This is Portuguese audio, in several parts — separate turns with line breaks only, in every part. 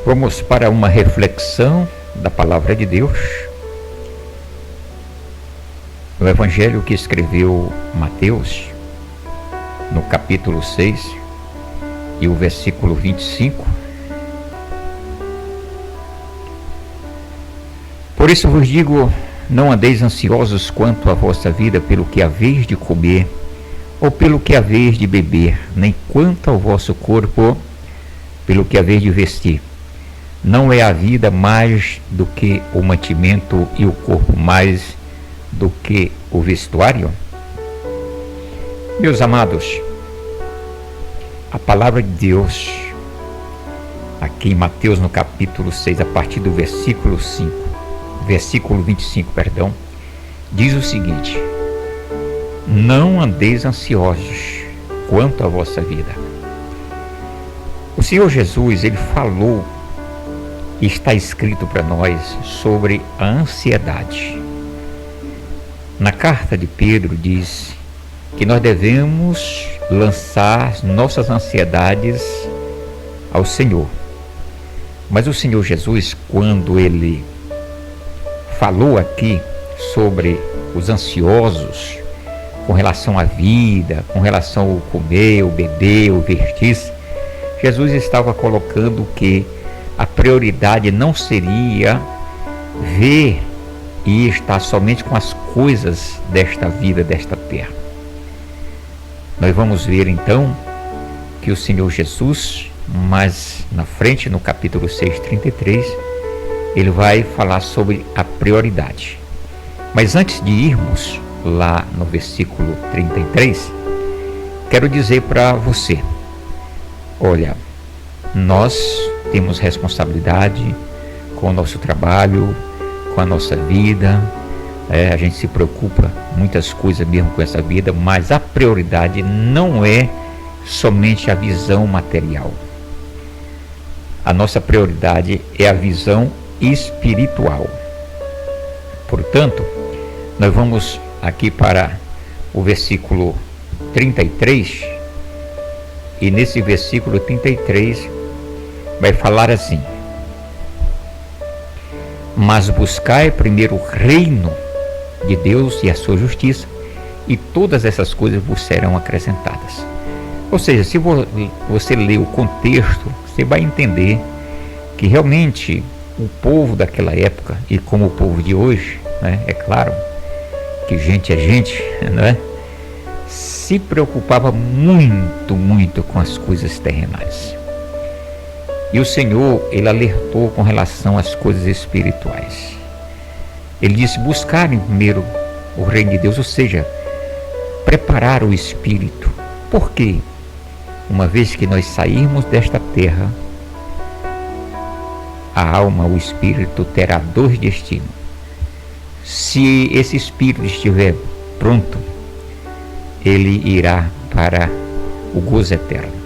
Vamos para uma reflexão da Palavra de Deus. O Evangelho que escreveu Mateus, no capítulo 6 e o versículo 25. Por isso vos digo, não andeis ansiosos quanto à vossa vida pelo que haveis de comer, ou pelo que haveis de beber, nem quanto ao vosso corpo pelo que haveis de vestir. Não é a vida mais do que o mantimento e o corpo mais do que o vestuário? Meus amados, a palavra de Deus, aqui em Mateus no capítulo 6, a partir do versículo 25, diz o seguinte: não andeis ansiosos quanto à vossa vida. O Senhor Jesus, ele falou, e está escrito para nós, sobre a ansiedade. Na carta de Pedro diz que nós devemos lançar nossas ansiedades ao Senhor. Mas o Senhor Jesus, quando ele falou aqui sobre os ansiosos com relação à vida, com relação ao comer, o beber, o vestir-se, Jesus estava colocando que a prioridade não seria ver e estar somente com as coisas desta vida, desta terra. Nós vamos ver então que o Senhor Jesus, mais na frente, no capítulo 6, 33, ele vai falar sobre a prioridade. Mas antes de irmos lá no versículo 33, quero dizer para você, olha, nós temos responsabilidade com o nosso trabalho, com a nossa vida, a gente se preocupa muitas coisas mesmo com essa vida, mas a prioridade não é somente a visão material. A nossa prioridade é a visão espiritual. Portanto, nós vamos aqui para o versículo 33, e nesse versículo 33 vai falar assim: mas buscai primeiro o reino de Deus e a sua justiça, e todas essas coisas vos serão acrescentadas. Ou seja, se você ler o contexto, você vai entender que realmente o povo daquela época, e como o povo de hoje, né, é claro que gente é gente, né, se preocupava muito com as coisas terrenais. E o Senhor, ele alertou com relação às coisas espirituais. Ele disse: buscarem primeiro o reino de Deus, ou seja, preparar o espírito. Por quê? Uma vez que nós sairmos desta terra, a alma, o espírito, terá dois destinos. Se esse espírito estiver pronto, ele irá para o gozo eterno.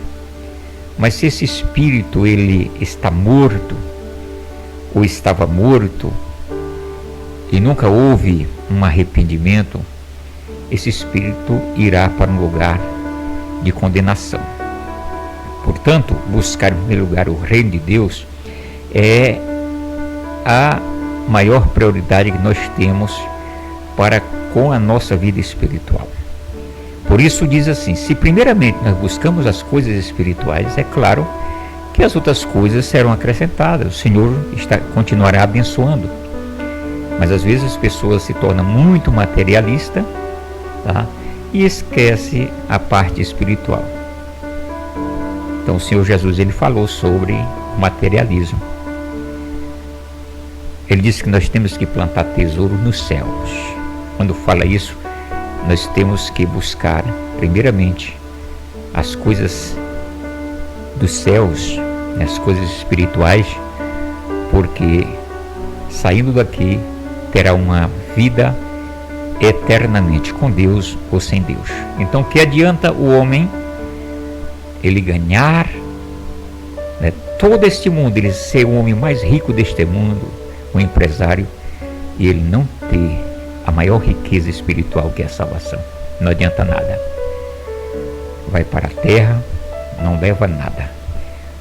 Mas se esse espírito ele está morto, ou estava morto, e nunca houve um arrependimento, esse espírito irá para um lugar de condenação. Portanto, buscar em primeiro lugar o reino de Deus é a maior prioridade que nós temos para com a nossa vida espiritual. Por isso diz assim: se primeiramente nós buscamos as coisas espirituais, é claro que as outras coisas serão acrescentadas. O Senhor continuará abençoando. Mas às vezes as pessoas se tornam muito materialistas, tá? E esquece a parte espiritual. Então o Senhor Jesus, ele falou sobre o materialismo. Ele disse que nós temos que plantar tesouro nos céus. Quando fala isso, nós temos que buscar primeiramente as coisas dos céus, as coisas espirituais, porque saindo daqui terá uma vida eternamente com Deus ou sem Deus. Então, que adianta o homem ele ganhar, né, todo este mundo, ele ser o homem mais rico deste mundo, um empresário, e ele não ter a maior riqueza espiritual, que é a salvação? Não adianta nada. Vai para a terra, não leva nada.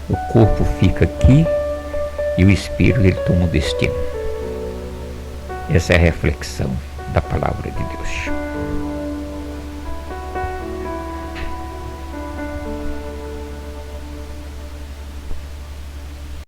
O corpo fica aqui e o espírito ele toma o destino. Essa é a reflexão da palavra de Deus.